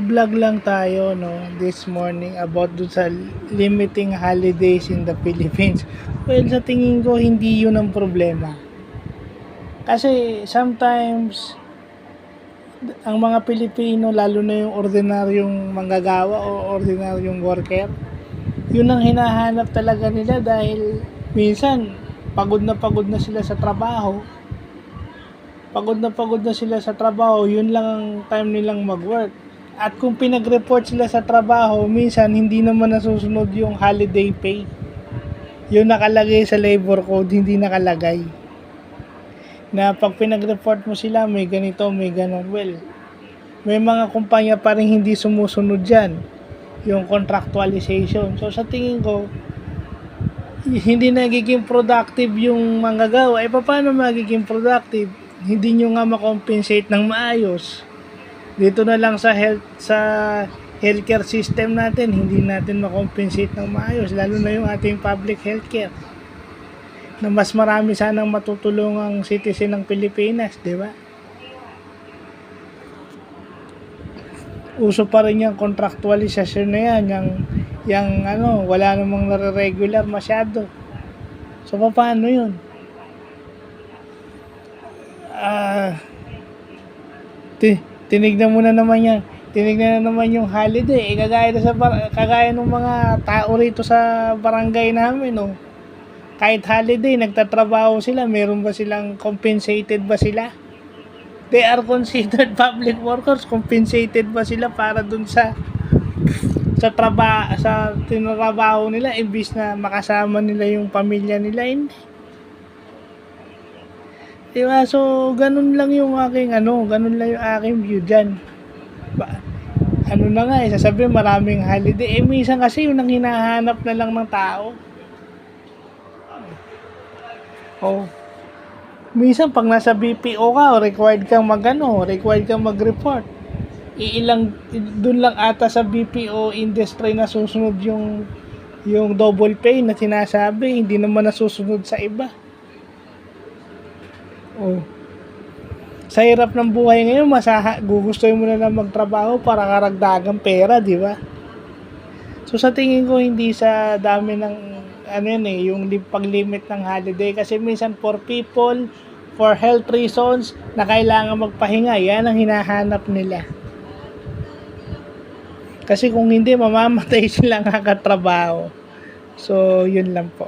magbablog lang tayo this morning about dun sa limiting holidays in the Philippines. Well, sa tingin ko hindi yun ang problema. Kasi sometimes ang mga Pilipino, lalo na yung ordinaryong manggagawa o ordinaryong worker, yun ang hinahanap talaga nila dahil minsan pagod na sila sa trabaho. Yun lang ang time nilang mag-work. At kung pinag-report sila sa trabaho, minsan hindi naman nasusunod yung holiday pay. Yung nakalagay sa labor code, hindi nakalagay. Na pag pinag-report mo sila, may ganito, may ganon. Well, may mga kumpanya pa rin hindi sumusunod dyan. Yung contractualization. So sa tingin ko, hindi nagiging productive yung manggagawa. Paano magiging productive? Hindi nyo nga makompensate ng maayos. Dito na lang sa healthcare system natin, hindi natin makompensate ng maayos, lalo na yung ating public healthcare. Na mas marami sanang matutulungang citizen ng Pilipinas, di ba? Uso pa rin yung contractualization na yan, yung wala namang nare-regular masyado. So paano yun? Tinignan mo na naman yung holiday. Kagaya ng mga tao rito sa barangay namin, kahit holiday, nagtatrabaho sila, meron ba silang compensated ba sila? They are considered public workers. Compensated ba sila para dun sa tinrabaho nila imbis na makasama nila yung pamilya nila? Hindi. Diba? So, ganun lang yung aking view dyan. Sasabihin maraming holiday. Minsan kasi yun ang hinahanap na lang ng tao. Minsan pag nasa BPO ka, required kang mag-report. Dun lang ata sa BPO industry na susunod yung double pay na sinasabi, hindi naman nasusunod sa iba. Sa hirap ng buhay ngayon, gugustuhin mo na lang magtrabaho para karagdagang pera, di ba? So sa tingin ko hindi sa dami ng yung pag-limit ng holiday, kasi minsan for health reasons na kailangan magpahinga, yan ang hinahanap nila. Kasi kung hindi, mamamatay silang kakatrabaho. So yun lang po.